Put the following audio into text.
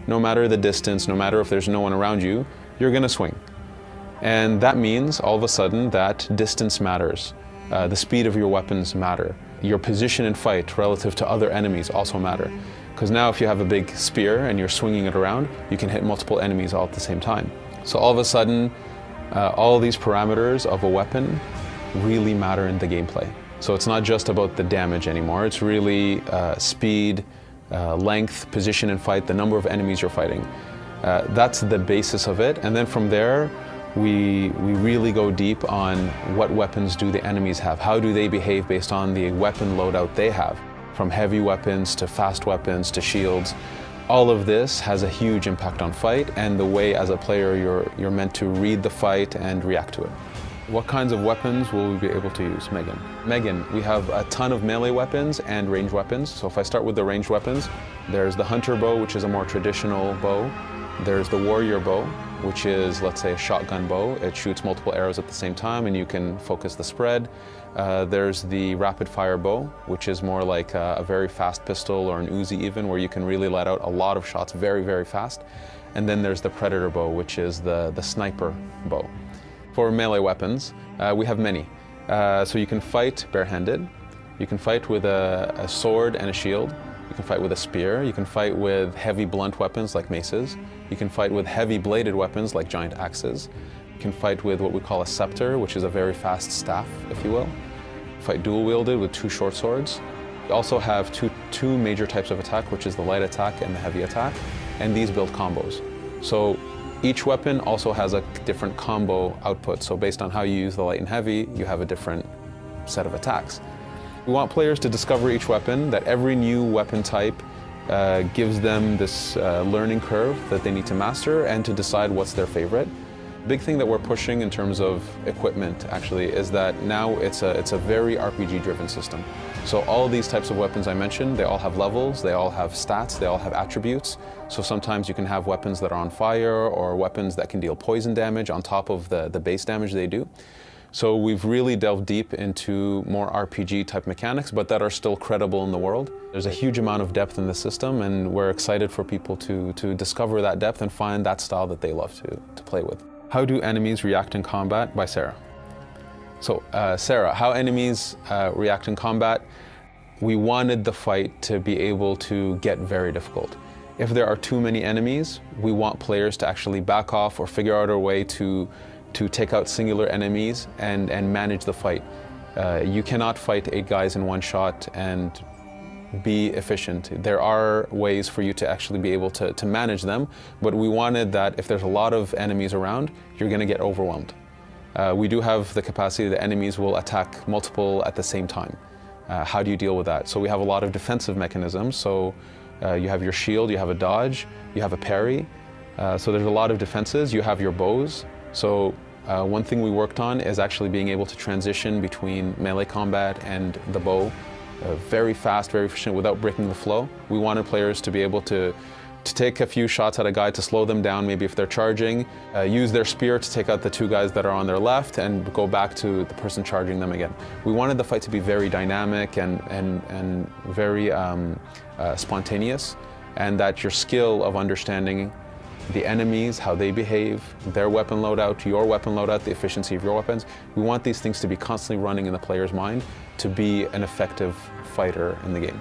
no matter the distance, no matter if there's no one around you, you're going to swing. And that means all of a sudden that distance matters. The speed of your weapons matter. Your position in fight relative to other enemies also matter. Because now if you have a big spear and you're swinging it around, you can hit multiple enemies all at the same time. So all of a sudden, all of these parameters of a weapon really matter in the gameplay. So it's not just about the damage anymore, it's really speed, length, position in fight, the number of enemies you're fighting. That's the basis of it, and then from there, we really go deep on what weapons do the enemies have, how do they behave based on the weapon loadout they have, from heavy weapons to fast weapons to shields. All of this has a huge impact on fight and the way as a player you're meant to read the fight and react to it. What kinds of weapons will we be able to use, Megan? Megan, we have a ton of melee weapons and ranged weapons. So if I start with the ranged weapons, there's the hunter bow, which is a more traditional bow. There's the warrior bow, which is, let's say, a shotgun bow. It shoots multiple arrows at the same time and you can focus the spread. There's the rapid fire bow, which is more like a very fast pistol or an Uzi even, where you can really let out a lot of shots very, very fast. And then there's the predator bow, which is the sniper bow. For melee weapons, we have many. So you can fight barehanded, you can fight with a sword and a shield, you can fight with a spear, you can fight with heavy blunt weapons like maces, you can fight with heavy bladed weapons like giant axes, you can fight with what we call a scepter, which is a very fast staff, if you will. Fight dual wielded with two short swords. We also have two major types of attack, which is the light attack and the heavy attack, and these build combos. So each weapon also has a different combo output, so based on how you use the light and heavy, you have a different set of attacks. We want players to discover each weapon, that every new weapon type gives them this learning curve that they need to master and to decide what's their favorite. The big thing that we're pushing in terms of equipment actually is that now it's a very RPG-driven system. So all of these types of weapons I mentioned, they all have levels, they all have stats, they all have attributes. So sometimes you can have weapons that are on fire or weapons that can deal poison damage on top of the base damage they do. So we've really delved deep into more RPG type mechanics, but that are still credible in the world. There's a huge amount of depth in the system and we're excited for people to discover that depth and find that style that they love to play with. How do enemies react in combat? By Sarah. So Sarah, how enemies react in combat? We wanted the fight to be able to get very difficult. If there are too many enemies, we want players to actually back off or figure out a way to take out singular enemies and manage the fight. You cannot fight 8 guys in one shot and be efficient. There are ways for you to actually be able to manage them, but we wanted that if there's a lot of enemies around, you're going to get overwhelmed. We do have the capacity that enemies will attack multiple at the same time. How do you deal with that? So we have a lot of defensive mechanisms. So you have your shield, you have a dodge, you have a parry. So there's a lot of defenses. You have your bows. So one thing we worked on is actually being able to transition between melee combat and the bow very fast, very efficient without breaking the flow. We wanted players to be able to take a few shots at a guy to slow them down, maybe if they're charging, use their spear to take out the 2 guys that are on their left and go back to the person charging them again. We wanted the fight to be very dynamic and very spontaneous, and that your skill of understanding the enemies, how they behave, their weapon loadout, your weapon loadout, the efficiency of your weapons. We want these things to be constantly running in the player's mind to be an effective fighter in the game.